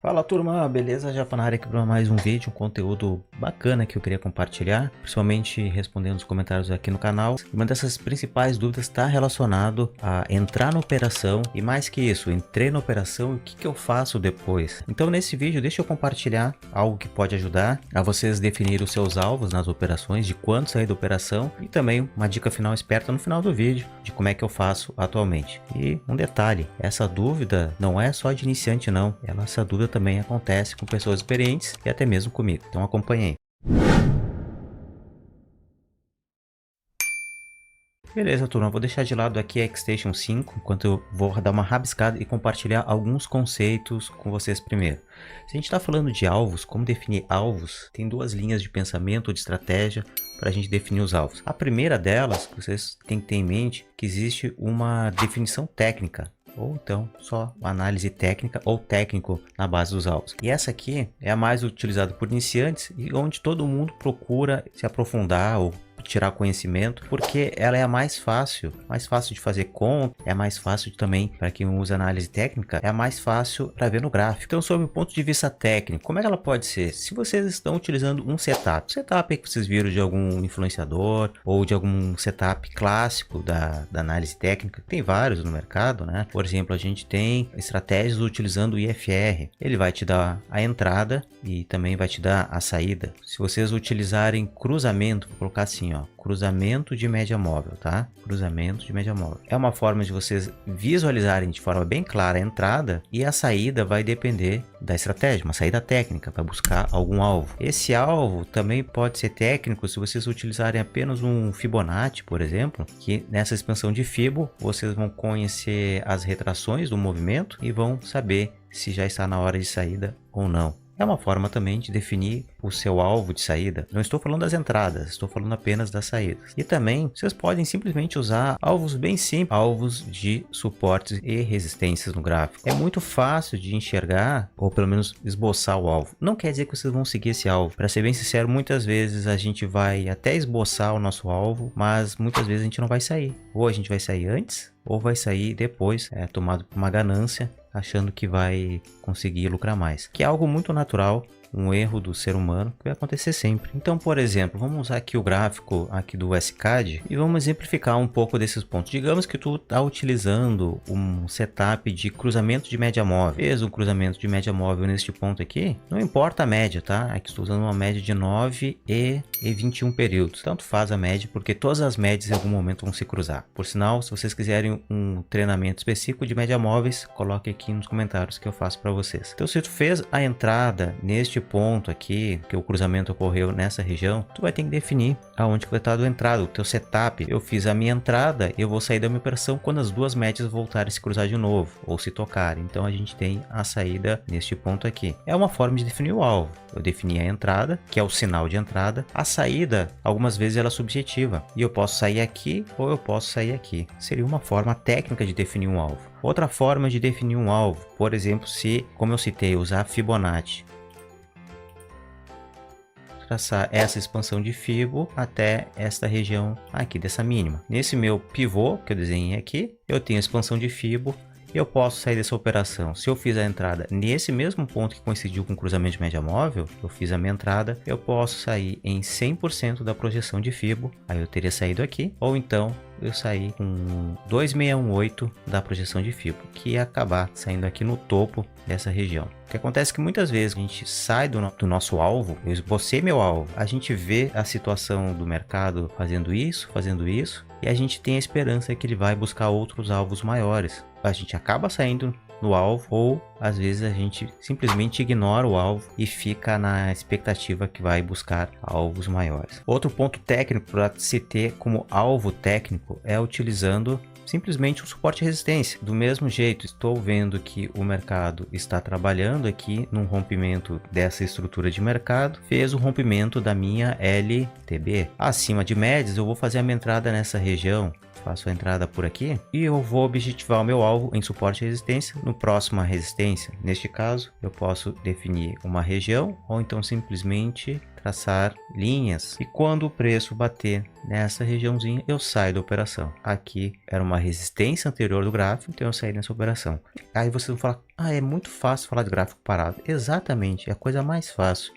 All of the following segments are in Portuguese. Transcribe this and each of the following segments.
Fala turma, beleza? Já na área aqui para mais um vídeo, um conteúdo bacana que eu queria compartilhar, principalmente respondendo os comentários aqui no canal. Uma dessas principais dúvidas está relacionado a entrar na operação e mais que isso, entrei na operação e o que eu faço depois. Então nesse vídeo deixa eu compartilhar algo que pode ajudar a vocês definir os seus alvos nas operações, de quando sair da operação e também uma dica final esperta no final do vídeo de como é que eu faço atualmente. E um detalhe, essa dúvida não é só de iniciante não, essa dúvida também acontece com pessoas experientes e até mesmo comigo. Então acompanhe aí. Beleza, turma, vou deixar de lado aqui a Xstation 5, enquanto eu vou dar uma rabiscada e compartilhar alguns conceitos com vocês primeiro. Se a gente está falando de alvos, como definir alvos, tem duas linhas de pensamento ou de estratégia para a gente definir os alvos. A primeira delas, que vocês têm que ter em mente, que existe uma definição técnica, ou então só análise técnica ou técnico na base dos alvos. E essa aqui é a mais utilizada por iniciantes e onde todo mundo procura se aprofundar ou tirar conhecimento, porque ela é a mais fácil de fazer conta, é mais fácil também para quem usa análise técnica, é a mais fácil para ver no gráfico. Então, sob o ponto de vista técnico, como é que ela pode ser? Se vocês estão utilizando um setup que vocês viram de algum influenciador ou de algum setup clássico da análise técnica, tem vários no mercado, né? Por exemplo, a gente tem estratégias utilizando o IFR, ele vai te dar a entrada e também vai te dar a saída. Se vocês utilizarem cruzamento, vou colocar assim, ó, cruzamento de média móvel, tá? Cruzamento de média móvel. É uma forma de vocês visualizarem de forma bem clara a entrada e a saída vai depender da estratégia, uma saída técnica para buscar algum alvo. Esse alvo também pode ser técnico se vocês utilizarem apenas um Fibonacci, por exemplo, que nessa expansão de Fibo vocês vão conhecer as retrações do movimento e vão saber se já está na hora de saída ou não. É uma forma também de definir o seu alvo de saída. Não estou falando das entradas, estou falando apenas das saídas. E também vocês podem simplesmente usar alvos bem simples, alvos de suportes e resistências no gráfico. É muito fácil de enxergar, ou pelo menos esboçar o alvo. Não quer dizer que vocês vão seguir esse alvo. Para ser bem sincero, muitas vezes a gente vai até esboçar o nosso alvo, mas muitas vezes a gente não vai sair. Ou a gente vai sair antes, ou vai sair depois, tomado por uma ganância, achando que vai conseguir lucrar mais, que é algo muito natural, um erro do ser humano que vai acontecer sempre. Então, por exemplo, vamos usar aqui o gráfico aqui do SCAD e vamos exemplificar um pouco desses pontos. Digamos que tu está utilizando um setup de cruzamento de média móvel. Fez um cruzamento de média móvel neste ponto aqui, não importa a média, tá? Aqui estou usando uma média de 9 e 21 períodos. Tanto faz a média, porque todas as médias em algum momento vão se cruzar. Por sinal, se vocês quiserem um treinamento específico de média móveis, coloque aqui nos comentários que eu faço para vocês. Então, se tu fez a entrada neste ponto aqui, que o cruzamento ocorreu nessa região, tu vai ter que definir aonde que vai estar a tua entrada, o teu setup. Eu fiz a minha entrada, eu vou sair da minha operação quando as duas médias voltarem a se cruzar de novo, ou se tocarem. Então a gente tem a saída neste ponto aqui. É uma forma de definir o alvo. Eu defini a entrada, que é o sinal de entrada. A saída, algumas vezes ela é subjetiva, e eu posso sair aqui ou eu posso sair aqui. Seria uma forma técnica de definir um alvo. Outra forma de definir um alvo, por exemplo, se, como eu citei, usar Fibonacci, traçar essa expansão de Fibo até esta região aqui dessa mínima. Nesse meu pivô que eu desenhei aqui, eu tenho a expansão de Fibo e eu posso sair dessa operação. Se eu fiz a entrada nesse mesmo ponto que coincidiu com o cruzamento de média móvel, eu fiz a minha entrada, eu posso sair em 100% da projeção de Fibo, aí eu teria saído aqui, ou então eu saí com 2618 da projeção de Fibo, que ia acabar saindo aqui no topo dessa região. O que acontece é que muitas vezes a gente sai do nosso alvo, eu esbocei meu alvo, a gente vê a situação do mercado fazendo isso, e a gente tem a esperança que ele vai buscar outros alvos maiores. A gente acaba saindo no alvo, ou às vezes a gente simplesmente ignora o alvo e fica na expectativa que vai buscar alvos maiores. Outro ponto técnico para se ter como alvo técnico é utilizando simplesmente um suporte e resistência. Do mesmo jeito, estou vendo que o mercado está trabalhando aqui num rompimento dessa estrutura de mercado, fez o rompimento da minha LTB. Acima de médias, eu vou fazer a minha entrada nessa região. faço a entrada por aqui e eu vou objetivar o meu alvo em suporte e resistência no próximo a resistência. Neste caso, eu posso definir uma região ou então simplesmente traçar linhas, e quando o preço bater nessa regiãozinha eu saio da operação. Aqui era uma resistência anterior do gráfico, então eu saí nessa operação. Aí vocês vão falar, é muito fácil falar de gráfico parado. Exatamente, é a coisa mais fácil.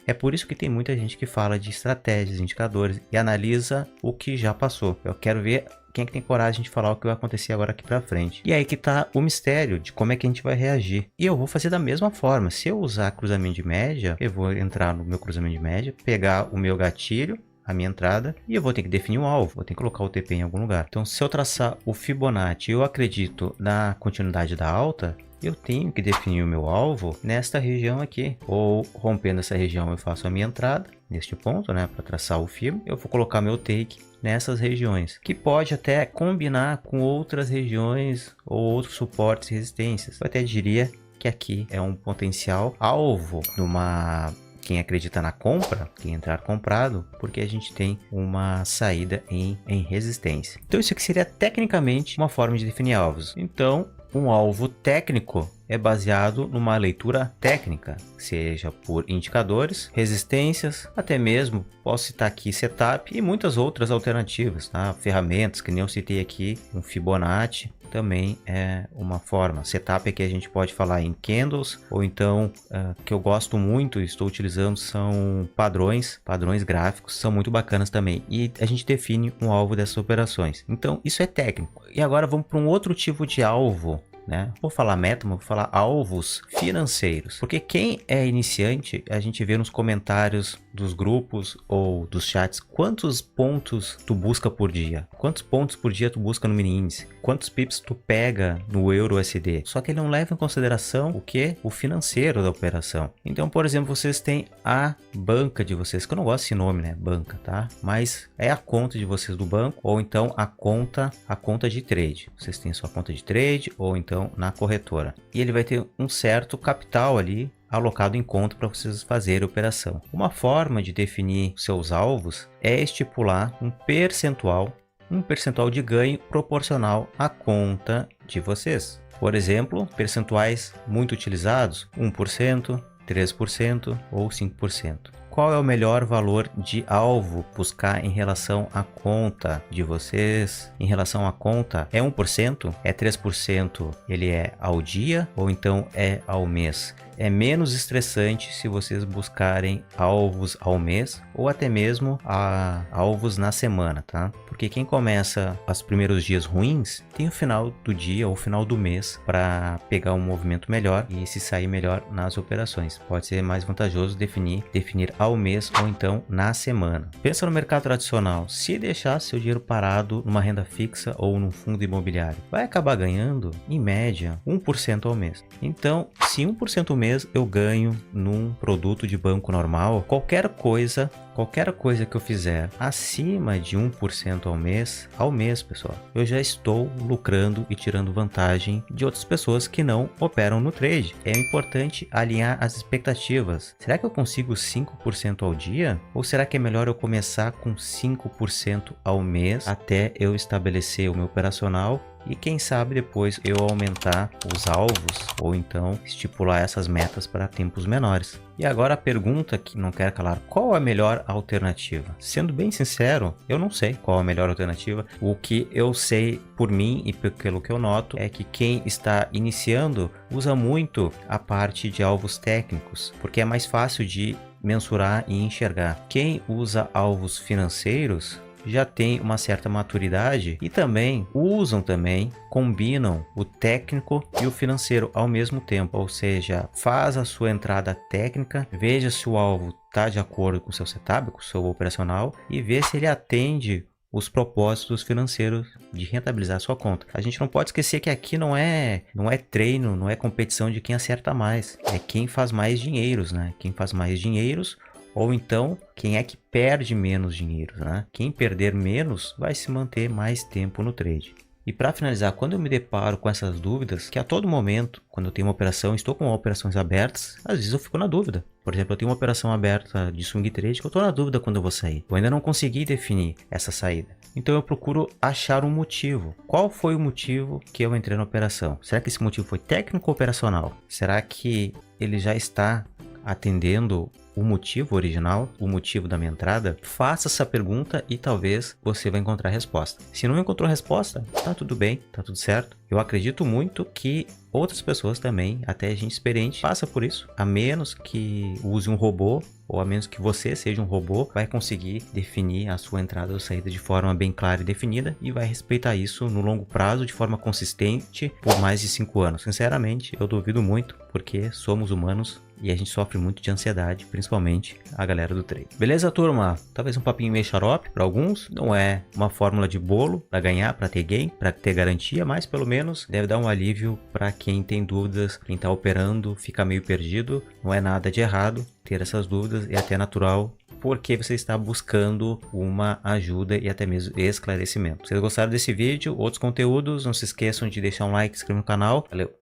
É por isso que tem muita gente que fala de estratégias, indicadores e analisa o que já passou. Eu quero ver quem é que tem coragem de falar o que vai acontecer agora aqui para frente. E aí que tá o mistério de como é que a gente vai reagir. E eu vou fazer da mesma forma. Se eu usar cruzamento de média, eu vou entrar no meu cruzamento de média, pegar o meu gatilho, a minha entrada, e eu vou ter que definir um alvo, vou ter que colocar o TP em algum lugar. Então, se eu traçar o Fibonacci e eu acredito na continuidade da alta, eu tenho que definir o meu alvo nesta região aqui, ou rompendo essa região eu faço a minha entrada neste ponto, né, para traçar o Fibo. Eu vou colocar meu take nessas regiões, que pode até combinar com outras regiões ou outros suportes e resistências. Eu até diria que aqui é um potencial alvo numa... Quem acredita na compra, quem entrar comprado, porque a gente tem uma saída em resistência. Então isso aqui seria tecnicamente uma forma de definir alvos. Então um alvo técnico é baseado numa leitura técnica, seja por indicadores, resistências, até mesmo posso citar aqui setup e muitas outras alternativas, tá? Ferramentas que nem eu citei aqui, um Fibonacci também é uma forma. Setup é que a gente pode falar em candles, ou então que eu gosto muito e estou utilizando são padrões gráficos, são muito bacanas também, e a gente define um alvo dessas operações. Então isso é técnico. E agora vamos para um outro tipo de alvo, né? Vou falar meta, mas vou falar alvos financeiros, porque quem é iniciante, a gente vê nos comentários dos grupos ou dos chats quantos pontos tu busca por dia, quantos pontos por dia tu busca no mini índice, quantos pips tu pega no euro USD, só que ele não leva em consideração o que? O financeiro da operação. Então, por exemplo, vocês têm a banca de vocês, que eu não gosto desse nome, né, banca, tá? Mas é a conta de vocês do banco, ou então a conta de trade. Vocês têm a sua conta de trade, ou então na corretora, e ele vai ter um certo capital ali alocado em conta para vocês fazerem a operação. Uma forma de definir seus alvos é estipular um percentual de ganho proporcional à conta de vocês. Por exemplo, percentuais muito utilizados, 1%, 3% ou 5%. Qual é o melhor valor de alvo buscar em relação à conta de vocês? Em relação à conta, é 1%? É 3%? Ele é ao dia ou então é ao mês? É menos estressante se vocês buscarem alvos ao mês ou até mesmo alvos na semana, tá? Porque quem começa os primeiros dias ruins tem o final do dia ou o final do mês para pegar um movimento melhor e se sair melhor nas operações. Pode ser mais vantajoso definir ao mês ou então na semana. Pensa no mercado tradicional. Se deixar seu dinheiro parado numa renda fixa ou num fundo imobiliário, vai acabar ganhando em média 1% ao mês. Então, se 1% ao mês eu ganho num produto de banco normal, qualquer coisa que eu fizer acima de 1% ao mês, pessoal, eu já estou lucrando e tirando vantagem de outras pessoas que não operam no trade. É importante alinhar as expectativas. Será que eu consigo 5% ao dia? Ou será que é melhor eu começar com 5% ao mês até eu estabelecer o meu operacional? E quem sabe depois eu aumentar os alvos ou então estipular essas metas para tempos menores. E agora a pergunta que não quer calar: qual a melhor alternativa? Sendo bem sincero, eu não sei qual a melhor alternativa. O que eu sei por mim e pelo que eu noto é que quem está iniciando usa muito a parte de alvos técnicos, porque é mais fácil de mensurar e enxergar. Quem usa alvos financeiros já tem uma certa maturidade e combinam o técnico e o financeiro ao mesmo tempo, ou seja, faz a sua entrada técnica, veja se o alvo está de acordo com o seu setup, com o seu operacional e vê se ele atende os propósitos financeiros de rentabilizar a sua conta. A gente não pode esquecer que aqui não é treino, não é competição de quem acerta mais, é quem faz mais dinheiros, né? Quem faz mais dinheiros, ou então quem é que perde menos dinheiro, né? Quem perder menos vai se manter mais tempo no trade. E para finalizar, quando eu me deparo com essas dúvidas, que a todo momento, quando eu tenho uma operação, estou com operações abertas, às vezes eu fico na dúvida. Por exemplo, eu tenho uma operação aberta de swing trade que eu estou na dúvida quando eu vou sair. Eu ainda não consegui definir essa saída. Então eu procuro achar um motivo. Qual foi o motivo que eu entrei na operação? Será que esse motivo foi técnico ou operacional? Será que ele já está atendendo o motivo original, o motivo da minha entrada? Faça essa pergunta e talvez você vai encontrar a resposta. Se não encontrou a resposta, tá tudo bem, tá tudo certo. Eu acredito muito que outras pessoas também, até gente experiente, passa por isso. A menos que use um robô, ou a menos que você seja um robô, vai conseguir definir a sua entrada ou saída de forma bem clara e definida e vai respeitar isso no longo prazo, de forma consistente, por mais de 5 anos. Sinceramente, eu duvido muito, porque somos humanos e a gente sofre muito de ansiedade, principalmente a galera do trade. Beleza, turma? Talvez um papinho meio xarope para alguns, não é uma fórmula de bolo para ganhar, para ter gain, para ter garantia, mas pelo menos deve dar um alívio para quem tem dúvidas, quem está operando, fica meio perdido. Não é nada de errado ter essas dúvidas, é até natural, porque você está buscando uma ajuda e até mesmo esclarecimento. Se vocês gostaram desse vídeo, outros conteúdos, não se esqueçam de deixar um like, se inscrever no canal. Valeu!